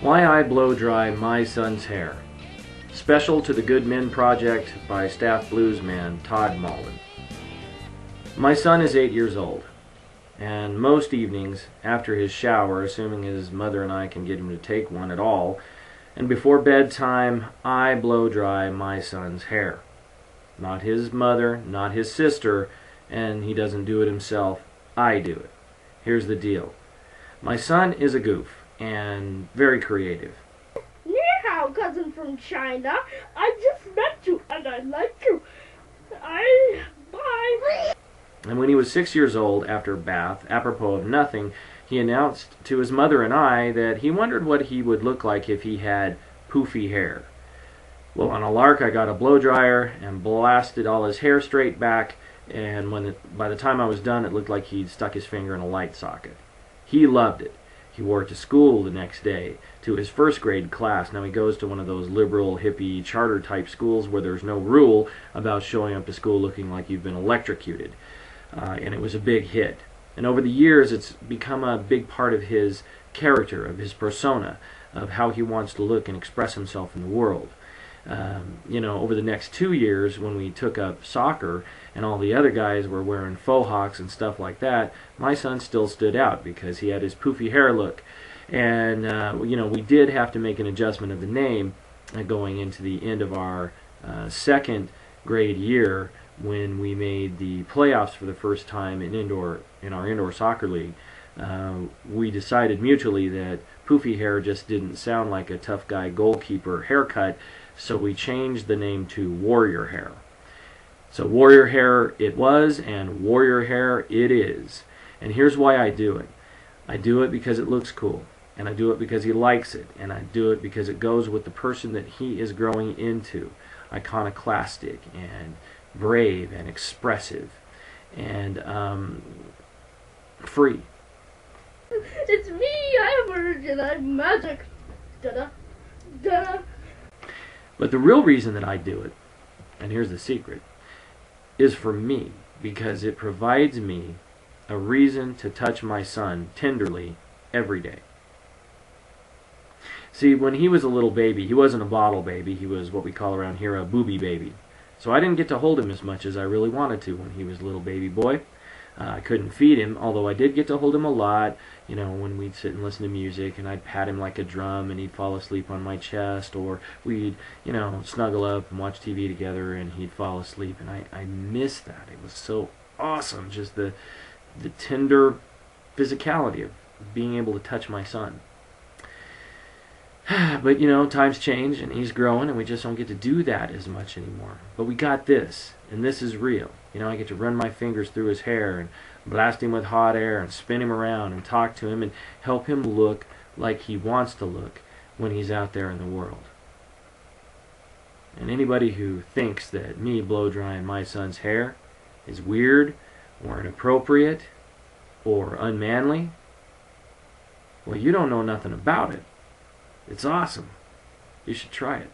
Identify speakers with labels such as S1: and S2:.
S1: Why I Blow Dry My Son's Hair. Special to the Good Men Project by staff bluesman Todd Mauldin. My son is 8 years old, and most evenings after his shower, assuming his mother and I can get him to take one at all, and before bedtime, I blow dry my son's hair. Not his mother, not his sister, and he doesn't do it himself. I do it. Here's the deal. My son is a goof and very creative.
S2: Ni hao, cousin from China. I just met you and I like you. Bye.
S1: And when he was 6 years old, after bath, apropos of nothing, he announced to his mother and I that he wondered what he would look like if he had poofy hair. Well, on a lark, I got a blow dryer and blasted all his hair straight back, and by the time I was done, it looked like he'd stuck his finger in a light socket. He loved it. He wore it to school the next day, to his first grade class. Now he goes to one of those liberal, hippie, charter type schools where there's no rule about showing up to school looking like you've been electrocuted. And it was a big hit. And over the years, it's become a big part of his character, of his persona, of how he wants to look and express himself in the world. Over the next 2 years, when we took up soccer and all the other guys were wearing faux hawks and stuff like that, my son still stood out because he had his poofy hair look. And, we did have to make an adjustment of the name going into the end of our second grade year when we made the playoffs for the first time in our indoor soccer league. We decided mutually that poofy hair just didn't sound like a tough guy goalkeeper haircut, so we changed the name to warrior hair. So warrior hair it was, and warrior hair it is. And here's why I do it. I do it because it looks cool, and I do it because he likes it, and I do it because it goes with the person that he is growing into. Iconoclastic and brave and expressive and free.
S2: It's me, I'm a virgin, I'm magic. Da-da, da-da.
S1: But the real reason that I do it, and here's the secret, is for me, because it provides me a reason to touch my son tenderly every day. See, when he was a little baby, he wasn't a bottle baby, he was what we call around here a booby baby. So I didn't get to hold him as much as I really wanted to when he was a little baby boy. I couldn't feed him, although I did get to hold him a lot, when we'd sit and listen to music, and I'd pat him like a drum, and he'd fall asleep on my chest, or we'd, snuggle up and watch TV together, and he'd fall asleep, and I miss that. It was so awesome, just the tender physicality of being able to touch my son. But, times change, and he's growing, and we just don't get to do that as much anymore. But we got this, and this is real. I get to run my fingers through his hair and blast him with hot air and spin him around and talk to him and help him look like he wants to look when he's out there in the world. And anybody who thinks that me blow drying my son's hair is weird or inappropriate or unmanly, well, you don't know nothing about it. It's awesome. You should try it.